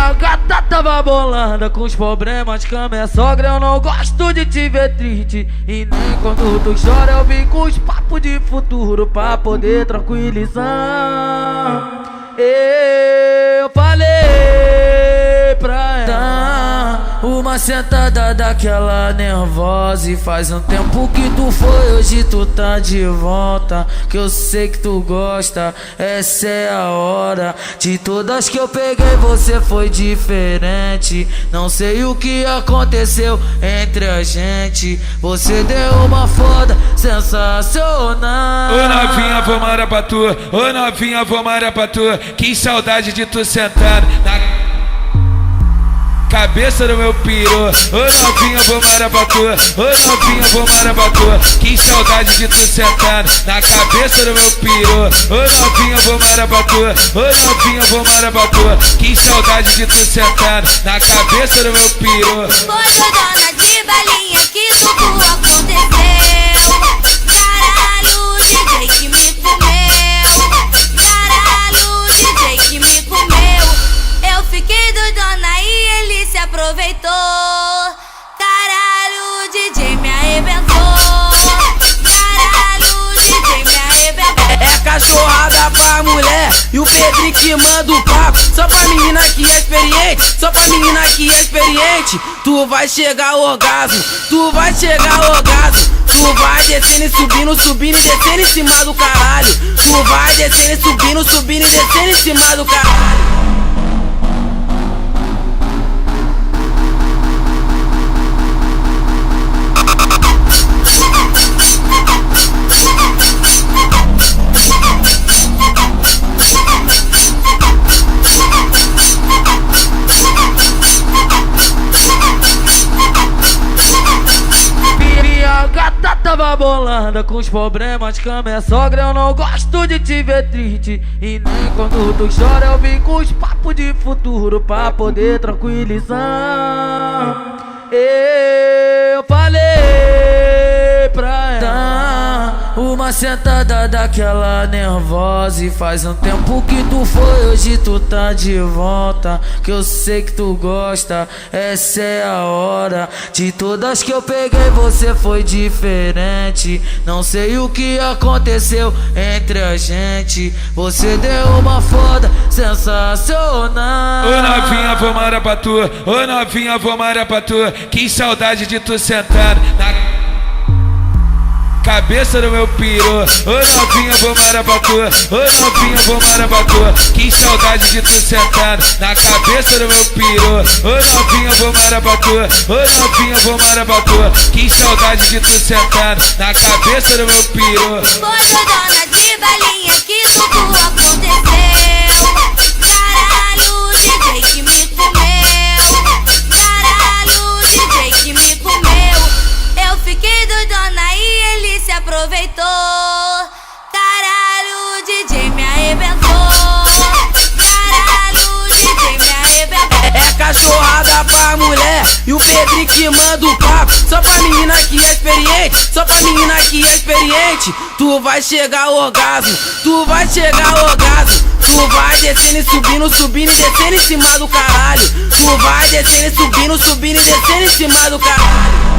a gata tava bolanda com os problemas com a minha sogra. Eu não gosto de te ver triste, e nem quando tu chora eu vim com os papos de futuro pra poder tranquilizar. Eu falei pra ela uma sentada daquela nervosa, e faz um tempo que tu foi, hoje tu tá de volta. Que eu sei que tu gosta, essa é a hora. De todas que eu peguei você foi diferente. Não sei o que aconteceu entre a gente. Você deu uma foda sensacional. Ô novinha, vou morar pra tu. Ô novinha, vou morar pra tu. Que saudade de tu sentado na cabeça do meu piru. Ô novinha, vou morar pra tu. Ô novinha, vou morar pra tu. Que saudade de tu sentado na cabeça do meu piru. Ô novinha, vou morar pra tu. Ô novinha, vou morar pra tu. Que saudade de tu sentado na cabeça do meu piru. Foi dona de balinha que tudo aconteceu. Caralho, DJ que me comeu. Caralho, DJ que me comeu. Eu fiquei doidona e ele se aproveitou. Caralho, DJ me arrebentou. Caralho, DJ me arrebentou. É cachorrada pra mulher e o Pedrinho que manda o papo. Só pra menina que é experiente, só pra menina que é experiente. Tu vai chegar ao orgasmo, tu vai chegar ao orgasmo. Tu vai descendo e subindo, subindo e descendo em cima do caralho. Tu vai descendo e subindo, subindo e descendo em cima do caralho. Tava bolanda com os problemas com a minha sogra. Eu não gosto de te ver triste, e nem quando tu chora eu vim com os papos de futuro pra poder tranquilizar. Eu falei pra ela uma sentada daquela nervosa, e faz um tempo que tu foi, hoje tu tá de volta. Que eu sei que tu gosta, essa é a hora. De todas que eu peguei você foi diferente. Não sei o que aconteceu entre a gente. Você deu uma foda sensacional. Ô novinha, vou morar pra tu. Ô novinha, vou morar pra tu. Que saudade de tu sentado na cabeça do meu piru. Ô novinha, vou morar pra tu. Ô novinha, vou morar pra tu. Que saudade de tu sentado na cabeça do meu piru. Ô novinha, vou morar pra tu. Ô novinha, vou morar pra tu. Que saudade de tu sentado na cabeça do meu piru. Foi dona de balinha que tudo aconteceu. Caralho, DJ que me comeu. Caralho, DJ que me comeu. Eu fiquei doidona e ele se aproveitou. Caralho, DJ me arrebentou. Caralho, DJ me arrebentou. É cachorrada pra mulher e o Pedrinho que manda o papo. Só pra menina que é experiente, só pra menina que é experiente. Tu vai chegar ao orgasmo, tu vai chegar ao orgasmo. Tu vai descendo e subindo, subindo e descendo em cima do caralho. Tu vai descendo e subindo, subindo e descendo em cima do caralho.